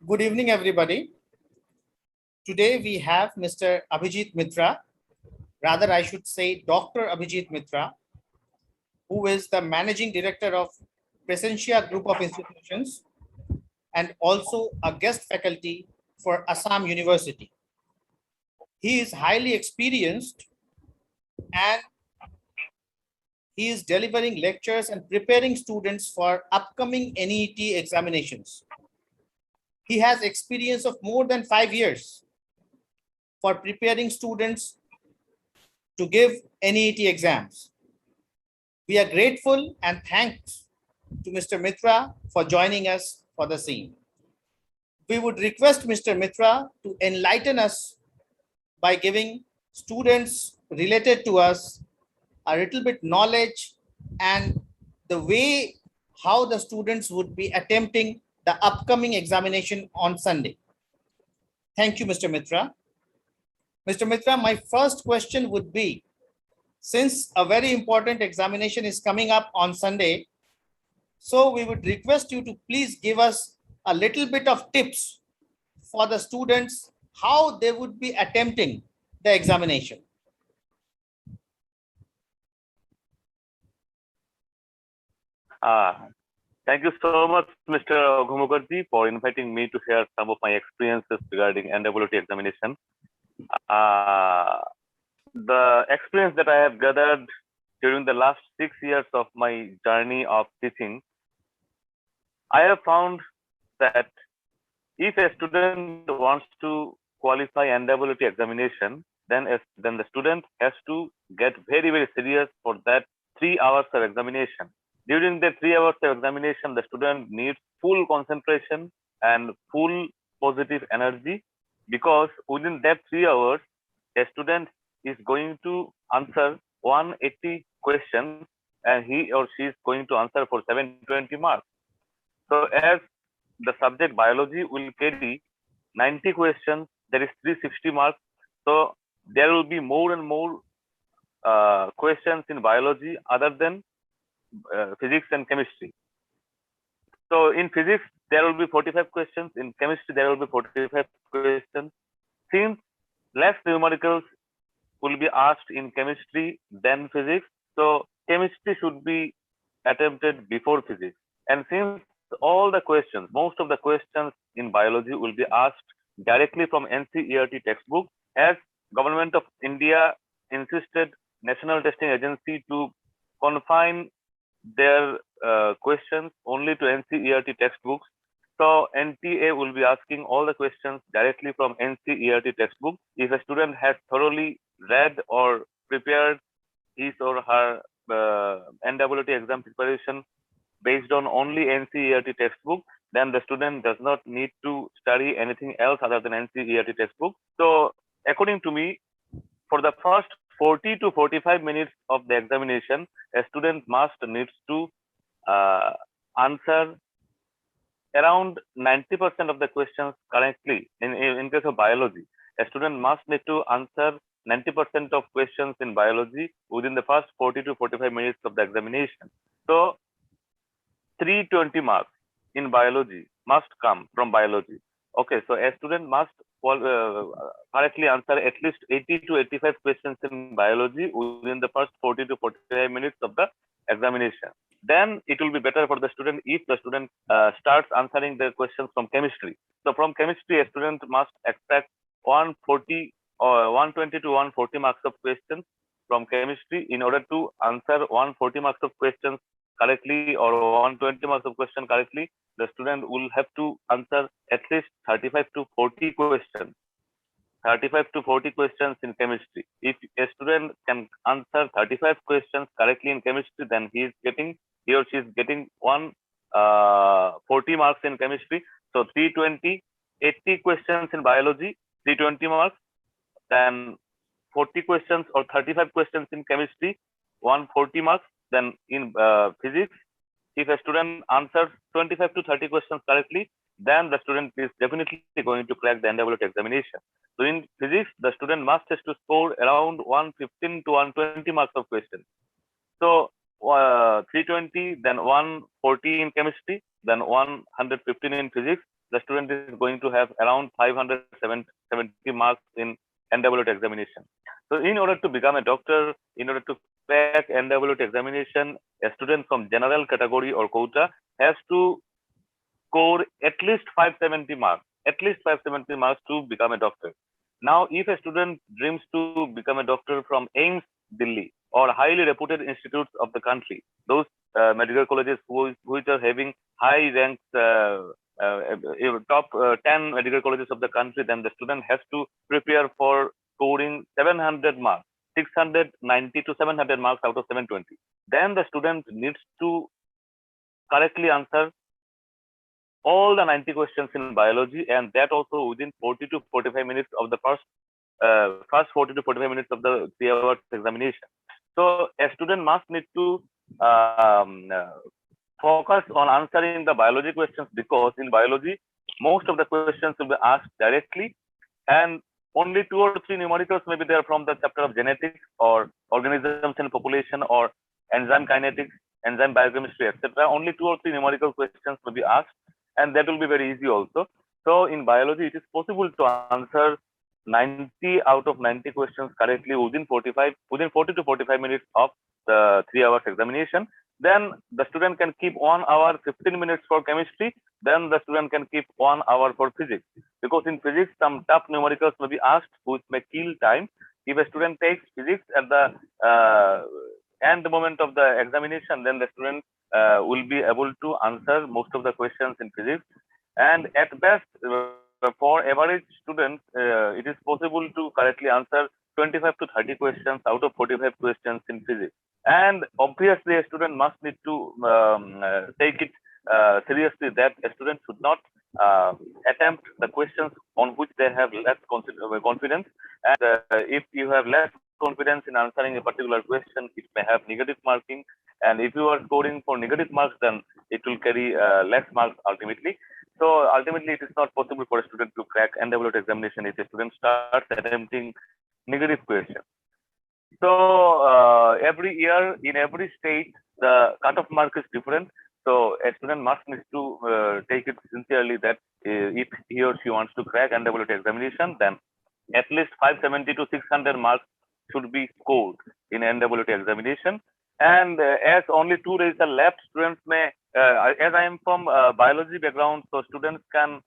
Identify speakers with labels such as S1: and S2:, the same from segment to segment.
S1: Good evening, everybody. Today we have Mr. Abhijit Mitra, rather I should say Dr. Abhijit Mitra, who is the Managing Director of Presentia Group of Institutions and also a guest faculty for Assam University. He is highly experienced and he is delivering lectures and preparing students for upcoming NEET examinations. He has experience of more than 5 years for preparing students to give NEET exams. We are grateful and thanks to Mr. Mitra for joining us for the same. We would request Mr. Mitra to enlighten us by giving students related to us a little bit knowledge and the way how the students would be attempting the upcoming examination on Sunday. Thank you, Mr. Mitra. Mr. Mitra, my first question would be, since a very important examination is coming up on Sunday, so we would request you to please give us a little bit of tips for the students, how they would be attempting the examination.
S2: Thank you so much, Mr. Ghumukharji, for inviting me to share some of my experiences regarding NEET examination. The experience that I have gathered during the last 6 years of my journey of teaching, I have found that if a student wants to qualify NEET examination, then the student has to get very, very serious for that 3 hours of examination. During the 3 hours of examination, the student needs full concentration and full positive energy, because within that 3 hours, a student is going to answer 180 questions and he or she is going to answer for 720 marks. So as the subject biology will carry 90 questions, there is 360 marks. So there will be more and more questions in biology other than physics and chemistry. So in physics, there will be 45 questions. In chemistry, there will be 45 questions. Since less numericals will be asked in chemistry than physics, so chemistry should be attempted before physics. And since all the questions, most of the questions in biology will be asked directly from NCERT textbook, as Government of India insisted National Testing Agency to confine their questions only to NCERT textbooks. So NTA will be asking all the questions directly from NCERT textbook. If a student has thoroughly read or prepared his or her NEET exam preparation based on only NCERT textbook, then the student does not need to study anything else other than NCERT textbook. So according to me, for the first 40 to 45 minutes of the examination, a student needs to answer around 90% of the questions correctly. In case of biology, a student must need to answer 90% of questions in biology within the first 40 to 45 minutes of the examination. So 320 marks in biology must come from biology. Okay, so a student must correctly answer at least 80 to 85 questions in biology within the first 40 to 45 minutes of the examination. Then it will be better for the student if the student starts answering the questions from chemistry. So from chemistry, a student must expect 140 or 120 to 140 marks of questions from chemistry. In order to answer 140 marks of questions correctly or 120 marks of question correctly, the student will have to answer at least 35 to 40 questions. 35 to 40 questions in chemistry. If a student can answer 35 questions correctly in chemistry, then he or she is getting 40 marks in chemistry. So 320, 80 questions in biology, 320 marks. Then 40 questions or 35 questions in chemistry, 140 marks. Then in physics, if a student answers 25 to 30 questions correctly, then the student is definitely going to crack the NEET examination. So in physics, the student must have to score around 115 to 120 marks of questions. So 320, then 140 in chemistry, then 115 in physics. the student is going to have around 570 marks in NEET examination. So in order to become a doctor, in order to crack NEET examination, a student from general category or quota has to score at least 570 marks to become a doctor. Now, if a student dreams to become a doctor from AIMS, Delhi, or highly reputed institutes of the country, those medical colleges which are having high ranks, top 10 medical colleges of the country, then the student has to prepare for scoring 700 marks, 690 to 700 marks out of 720. Then the student needs to correctly answer all the 90 questions in biology, and that also within 40 to 45 minutes of the first 40 to 45 minutes of the 3 hours examination. So a student must need to focus on answering the biology questions, because in biology most of the questions will be asked directly, and only 2 or 3 numericals may be there from the chapter of genetics or organisms in population or enzyme kinetics, enzyme biochemistry, etc. Only 2 or 3 numerical questions will be asked, and that will be very easy also. So in biology, it is possible to answer 90 out of 90 questions correctly within 40 to 45 minutes of the 3 hours examination. Then the student can keep 1 hour 15 minutes for chemistry. Then the student can keep 1 hour for physics, because in physics some tough numericals may be asked which may kill time. If a student takes physics at the end moment of the examination, then the student will be able to answer most of the questions in physics. And at best, for average students, it is possible to correctly answer 25 to 30 questions out of 45 questions in physics. And obviously, a student must need to take it seriously that a student should not attempt the questions on which they have less confidence. And if you have less confidence in answering a particular question, it may have negative marking. And if you are scoring for negative marks, then it will carry less marks ultimately. So ultimately, it is not possible for a student to crack NEET examination if a student starts attempting negative questions. So every year in every state, the cutoff mark is different. So a student must need to take it sincerely that if he or she wants to crack NEET examination, then at least 570 to 600 marks should be scored in NEET examination. And as only 2 days are left, students may, as I am from biology background, so students can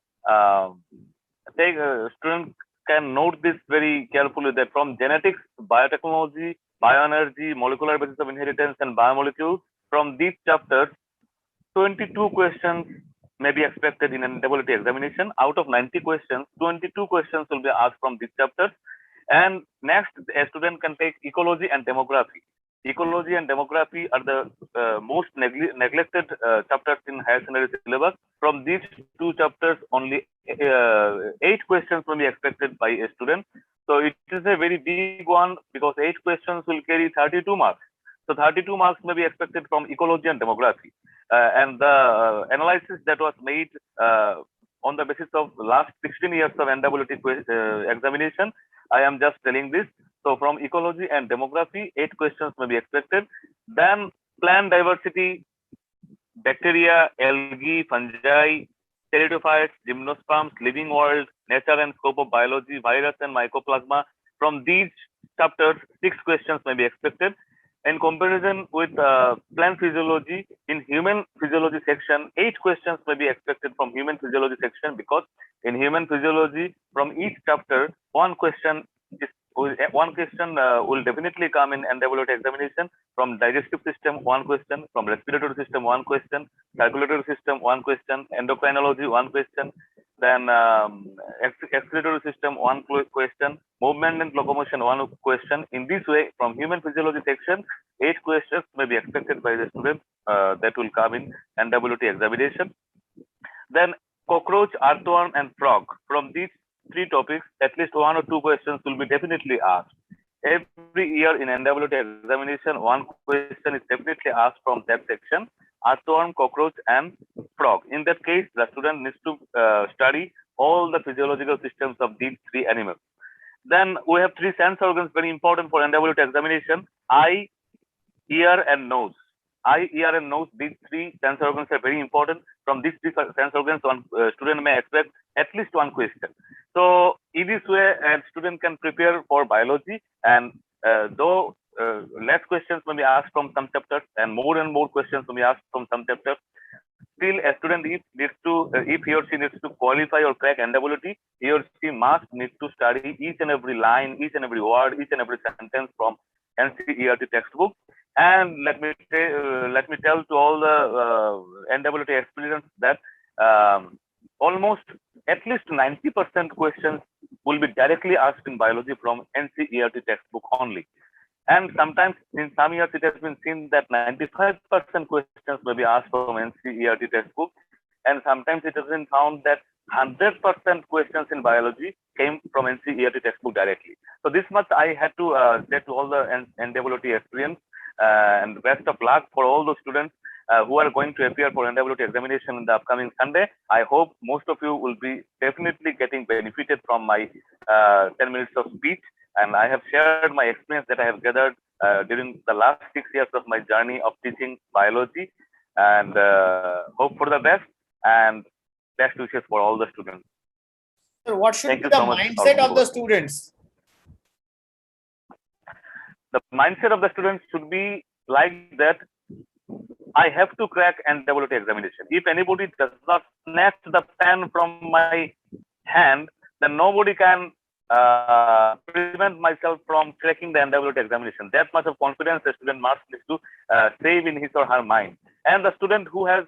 S2: students can note this very carefully, that from genetics, biotechnology, bioenergy, molecular basis of inheritance, and biomolecules, from these chapters, 22 questions may be expected in an NEET examination. Out of 90 questions, 22 questions will be asked from these chapters. And next, a student can take ecology and demography. Ecology and demography are the most neglected chapters in higher secondary syllabus. From these 2 chapters, only 8 questions will be expected by a student. So it is a very big one, because 8 questions will carry 32 marks. So 32 marks may be expected from ecology and demography. And the analysis that was made on the basis of last 16 years of NEET examination, I am just telling this. So from ecology and demography, 8 questions may be expected. Then plant diversity, bacteria, algae, fungi, pteridophytes, gymnosperms, living world, nature and scope of biology, virus and mycoplasma. From these chapters, 6 questions may be expected. In comparison with plant physiology, in human physiology section, 8 questions may be expected from human physiology section, because in human physiology, from each chapter, one question will definitely come in NEET examination. From digestive system, 1 question; from respiratory system, 1 question; circulatory system, 1 question; endocrinology, 1 question; then excretory system, 1 question; movement and locomotion, 1 question. In this way, from human physiology section, 8 questions may be expected by the student that will come in NEET examination. Then cockroach, earthworm, and frog. From these 3 topics, at least 1 or 2 questions will be definitely asked. Every year in NEET examination, 1 question is definitely asked from that section: earthworm, cockroach, and frog. In that case, the student needs to study all the physiological systems of these 3 animals. Then we have 3 sense organs, very important for NEET examination: eye, ear, and nose. eye, ear, and nose, these three sense organs are very important. From these three sense organs, one student may expect at least one question. So in this way, a student can prepare for biology, and though less questions may be asked from some chapters, and more questions may be asked from some chapters, still a student if he or she needs to qualify or crack NWT, he or she must need to study each and every line, each and every word, each and every sentence from NCERT textbook. And let me tell to all the NWT experience that almost at least 90% questions will be directly asked in biology from NCERT textbook only. And sometimes in some years it has been seen that 95% questions may be asked from NCERT textbook, and sometimes it has been found that 100% questions in biology came from NCERT textbook directly. So this much I had to say to all the NWT experience, and best of luck for all those students who are going to appear for NWT examination in the upcoming Sunday. I hope most of you will be definitely getting benefited from my 10 minutes of speech. And I have shared my experience that I have gathered during the last 6 years of my journey of teaching biology, and hope for the best and best wishes for all the students.
S1: So what should
S2: Thank
S1: be
S2: you
S1: the
S2: so much,
S1: mindset of the students?
S2: The mindset of the students should be like that. I have to crack NWT examination. If anybody does not snatch the pen from my hand, then nobody can prevent myself from cracking the NWT examination. That much of confidence the student must need to save in his or her mind. And the student who has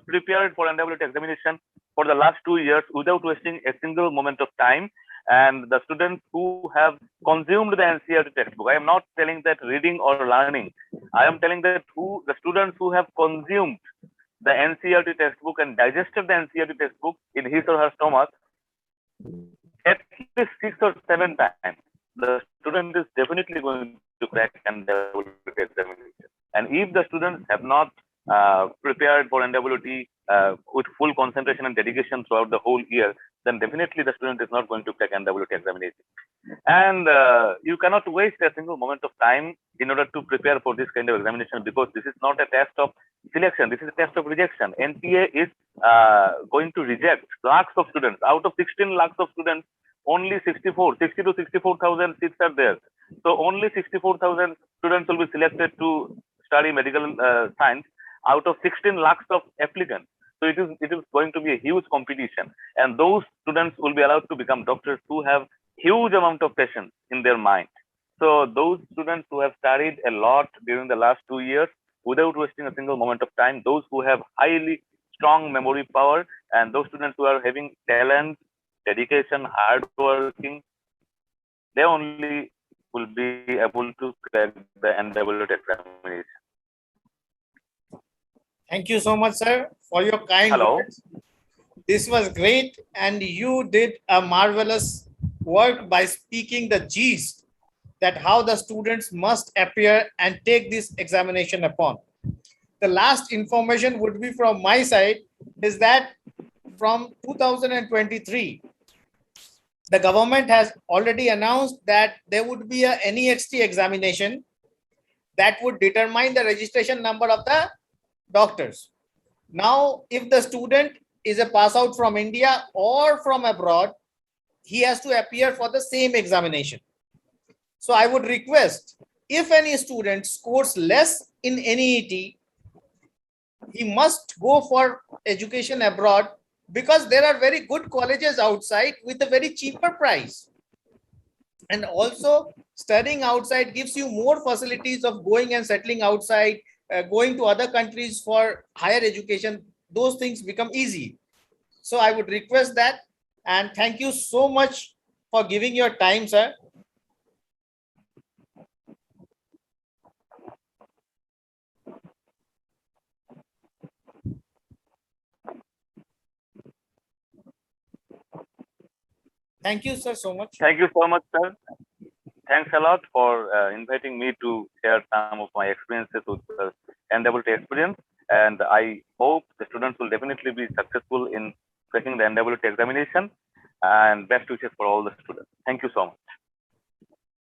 S2: prepared for NWT examination for the last 2 years without wasting a single moment of time, and the students who have consumed the NCERT textbook. I am not telling that reading or learning. I am telling that the students who have consumed the NCERT textbook and digested the NCERT textbook in his or her stomach at least 6 or 7 times, the student is definitely going to crack NWT examination. And if the students have not prepared for NWT with full concentration and dedication throughout the whole year, then definitely the student is not going to crack NWT examination. And you cannot waste a single moment of time in order to prepare for this kind of examination, because this is not a test of selection. This is a test of rejection. NTA is going to reject lakhs of students. Out of 16 lakhs of students, only 60 to 64,000 seats are there. So only 64,000 students will be selected to study medical science out of 16 lakhs of applicants. So it is going to be a huge competition, and those students will be allowed to become doctors who have huge amount of patience in their mind. So those students who have studied a lot during the last 2 years without wasting a single moment of time, those who have highly strong memory power, and those students who are having talent, dedication, hard working, they only will be able to crack the NWT examination.
S1: Thank you so much, sir, for your kind words. This was great, and you did a marvelous work by speaking the gist that how the students must appear and take this examination upon. The last information would be from my side is that from 2023, the government has already announced that there would be a NEXT examination that would determine the registration number of the doctors. Now, if the student is a pass out from India or from abroad, he has to appear for the same examination. So I would request, if any student scores less in NEET, he must go for education abroad, because there are very good colleges outside with a very cheaper price. And also studying outside gives you more facilities of going and settling outside, going to other countries for higher education. Those things become easy. So I would request that, and thank you so much for giving your time, sir. Thank you, sir, so much.
S2: Thank you so much, sir. Thanks a lot for inviting me to share some of my experiences with the NWT experience. And I hope the students will definitely be successful in cracking the NWT examination. And best wishes for all the students. Thank you so much.